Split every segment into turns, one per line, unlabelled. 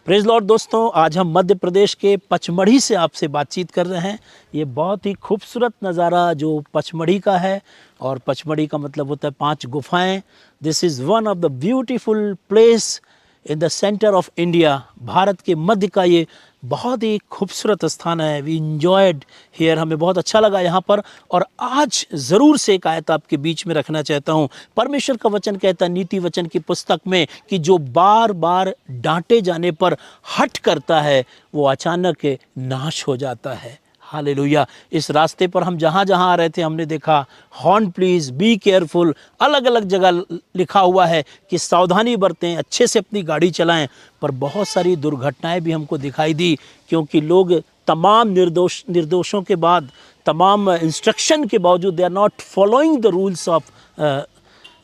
Praise Lord दोस्तों, आज हम मध्य प्रदेश के पचमढ़ी से आपसे बातचीत कर रहे हैं। ये बहुत ही खूबसूरत नज़ारा जो पचमढ़ी का है, और पचमढ़ी का मतलब होता है 5 गुफाएं। This is one of the beautiful place in the centre of India. Bharat के मध्य का ये बहुत ही खूबसूरत स्थान है। वी इंजॉयड हियर, हमें बहुत अच्छा लगा यहाँ पर। और आज ज़रूर से एक आयत आपके बीच में रखना चाहता हूँ। परमेश्वर का वचन कहता है नीति वचन की पुस्तक में कि जो बार बार डांटे जाने पर हट करता है वो अचानक नाश हो जाता है। हालेलुया। इस रास्ते पर हम जहाँ जहाँ आ रहे थे हमने देखा हॉर्न प्लीज़ बी केयरफुल, अलग अलग जगह लिखा हुआ है कि सावधानी बरतें, अच्छे से अपनी गाड़ी चलाएं। पर बहुत सारी दुर्घटनाएं भी हमको दिखाई दी, क्योंकि लोग तमाम निर्दोषों के बाद, तमाम इंस्ट्रक्शन के बावजूद they are not following the rules of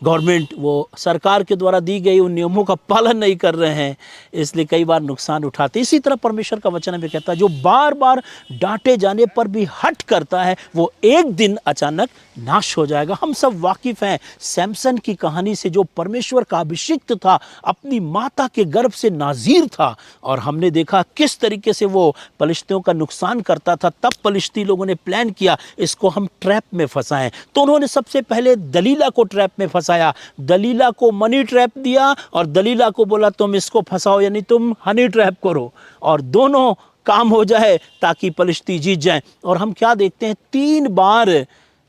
government, वो सरकार के द्वारा दी गई उन नियमों का पालन नहीं कर रहे हैं, इसलिए कई बार नुकसान उठाते। इसी तरह परमेश्वर का वचन भी कहता है जो बार बार डांटे जाने पर भी हट करता है वो एक दिन अचानक नाश हो जाएगा। हम सब वाकिफ हैं सैमसन की कहानी से, जो परमेश्वर का अभिषिक्त था, अपनी माता के गर्भ से नाज़ीर था, और हमने देखा किस तरीके से वो पलिश्तियों का नुकसान करता था। तब पलिश्ती लोगों ने प्लान किया इसको हम ट्रैप में फंसाएं, तो उन्होंने सबसे पहले दलीला को ट्रैप में फंसाया। दलीला को मनी ट्रैप दिया और दलीला को बोला तुम इसको फंसाओ, यानी तुम हनी ट्रैप करो, और दोनों काम हो जाए ताकि पलिश्ती जीत जाएं। और हम क्या देखते हैं, 3 बार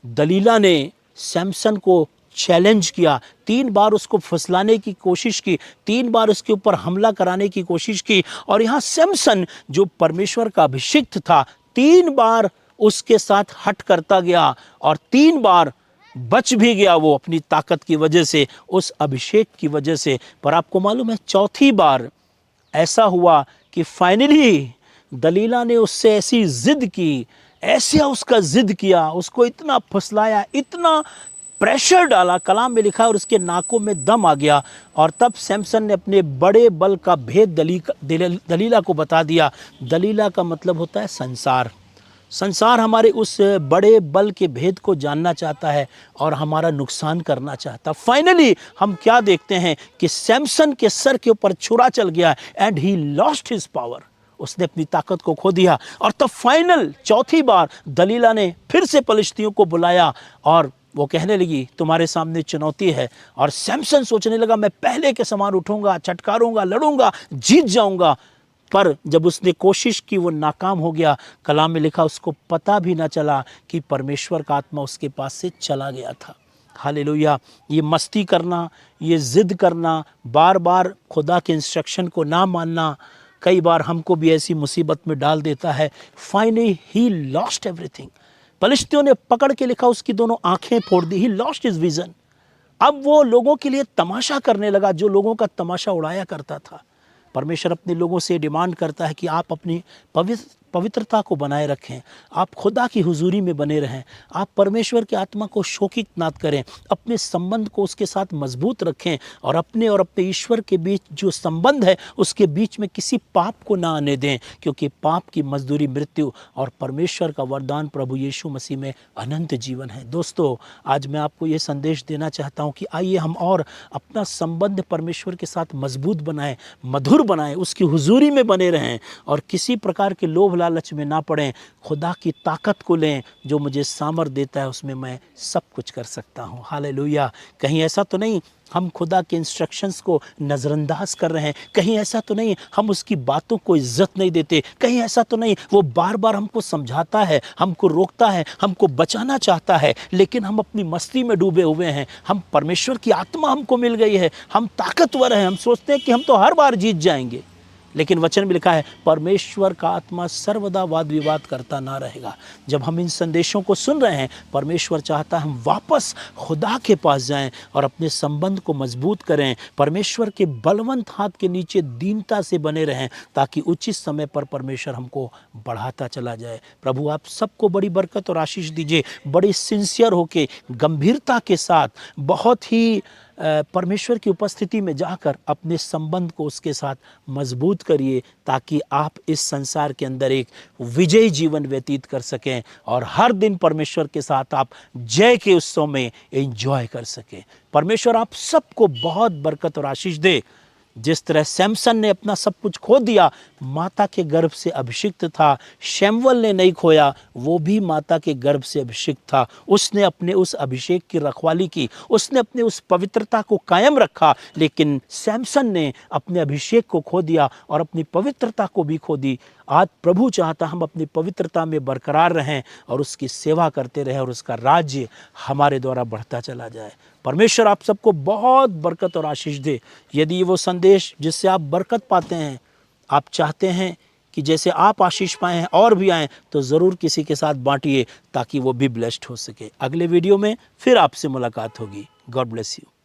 दलीला ने सैमसन को चैलेंज किया, 3 बार उसको फुसलाने की कोशिश की, 3 बार उसके ऊपर हमला कराने की कोशिश की। और यहाँ सैमसन जो परमेश्वर का अभिषिक्त था, 3 बार उसके साथ हट करता गया और 3 बार बच भी गया वो अपनी ताकत की वजह से, उस अभिषेक की वजह से। पर आपको मालूम है चौथी बार ऐसा हुआ कि फाइनली दलीला ने उससे ऐसी जिद की, ऐसे उसका जिद किया, उसको इतना फुसलाया, इतना प्रेशर डाला, कलाम में लिखा है, और उसके नाकों में दम आ गया। और तब सैमसन ने अपने बड़े बल का भेद दलीला को बता दिया। दलीला का मतलब होता है संसार। संसार हमारे उस बड़े बल के भेद को जानना चाहता है और हमारा नुकसान करना चाहता। फाइनली हम क्या देखते हैं कि सैमसन के सर के ऊपर छुरा चल गया and he lost his power, उसने अपनी ताकत को खो दिया। और तब फाइनल चौथी बार दलीला ने फिर से पलिश्तियों को बुलाया और वो कहने लगी तुम्हारे सामने चुनौती है। और सैमसन सोचने लगा मैं पहले के समान उठूंगा, छटकारूंगा, लड़ूंगा, जीत जाऊंगा। पर जब उसने कोशिश की वो नाकाम हो गया। कलाम में लिखा उसको पता भी ना चला कि परमेश्वर का आत्मा उसके पास से चला गया था। हालेलुया। ये मस्ती करना, ये जिद करना, बार बार खुदा के इंस्ट्रक्शन को ना मानना कई बार हमको भी ऐसी मुसीबत में डाल देता है। Finally he lost everything. पलिश्तियों ने पकड़ के लिखा उसकी दोनों आंखें फोड़ दी। He lost his vision. अब वो लोगों के लिए तमाशा करने लगा जो लोगों का तमाशा उड़ाया करता था। परमेश्वर अपने लोगों से डिमांड करता है कि आप अपनी पवित्रता को बनाए रखें, आप खुदा की हुजूरी में बने रहें, आप परमेश्वर की आत्मा को शोकित ना करें, अपने संबंध को उसके साथ मजबूत रखें, और अपने ईश्वर के बीच जो संबंध है उसके बीच में किसी पाप को ना आने दें, क्योंकि पाप की मजदूरी मृत्यु और परमेश्वर का वरदान प्रभु यीशु मसीह में अनंत जीवन है। दोस्तों, आज मैं आपको ये संदेश देना चाहता हूँ कि आइए हम और अपना संबंध परमेश्वर के साथ मजबूत बनाएं, मधुर बनाएं, उसकी हुजूरी में बने रहें और किसी प्रकार के लोभ लालच में ना पड़ें। खुदा की ताकत को लें जो मुझे सामर्थ देता है, उसमें मैं सब कुछ कर सकता हूँ। हालेलुया। कहीं ऐसा तो नहीं हम खुदा के इंस्ट्रक्शंस को नज़रअंदाज कर रहे हैं, कहीं ऐसा तो नहीं हम उसकी बातों को इज्जत नहीं देते, कहीं ऐसा तो नहीं वो बार बार हमको समझाता है, हमको रोकता है, हमको बचाना चाहता है, लेकिन हम अपनी मस्ती में डूबे हुए हैं। हम परमेश्वर की आत्मा हमको मिल गई है, हम ताकतवर हैं, हम सोचते हैं कि हम तो हर बार जीत जाएंगे, लेकिन वचन में लिखा है परमेश्वर का आत्मा सर्वदा वाद विवाद करता ना रहेगा। जब हम इन संदेशों को सुन रहे हैं, परमेश्वर चाहता है हम वापस खुदा के पास जाएं और अपने संबंध को मजबूत करें, परमेश्वर के बलवंत हाथ के नीचे दीनता से बने रहें, ताकि उचित समय पर परमेश्वर हमको बढ़ाता चला जाए। प्रभु आप सबको बड़ी बरकत और आशीष दीजिए। बड़ी सिंसियर होके, गंभीरता के साथ, बहुत ही परमेश्वर की उपस्थिति में जाकर अपने संबंध को उसके साथ मजबूत करिए, ताकि आप इस संसार के अंदर एक विजयी जीवन व्यतीत कर सकें और हर दिन परमेश्वर के साथ आप जय के उत्सव में एंजॉय कर सकें। परमेश्वर आप सबको बहुत बरकत और आशीष दे। जिस तरह सैमसन ने अपना सब कुछ खो दिया, माता के गर्भ से अभिषिक्त था। शैमुएल ने नहीं खोया, वो भी माता के गर्भ से अभिषिक्त था। उसने अपने उस अभिषेक की रखवाली की, उसने अपने उस पवित्रता को कायम रखा। लेकिन सैमसन ने अपने अभिषेक को खो दिया और अपनी पवित्रता को भी खो दी। आज प्रभु चाहता हम अपनी पवित्रता में बरकरार रहें और उसकी सेवा करते रहें और उसका राज्य हमारे द्वारा बढ़ता चला जाए। परमेश्वर आप सबको बहुत बरकत और आशीष दे। यदि वो संदेश जिससे आप बरकत पाते हैं, आप चाहते हैं कि जैसे आप आशीष पाए हैं और भी आएँ, तो ज़रूर किसी के साथ बांटिए ताकि वो भी ब्लेस्ड हो सके। अगले वीडियो में फिर आपसे मुलाकात होगी। God bless you.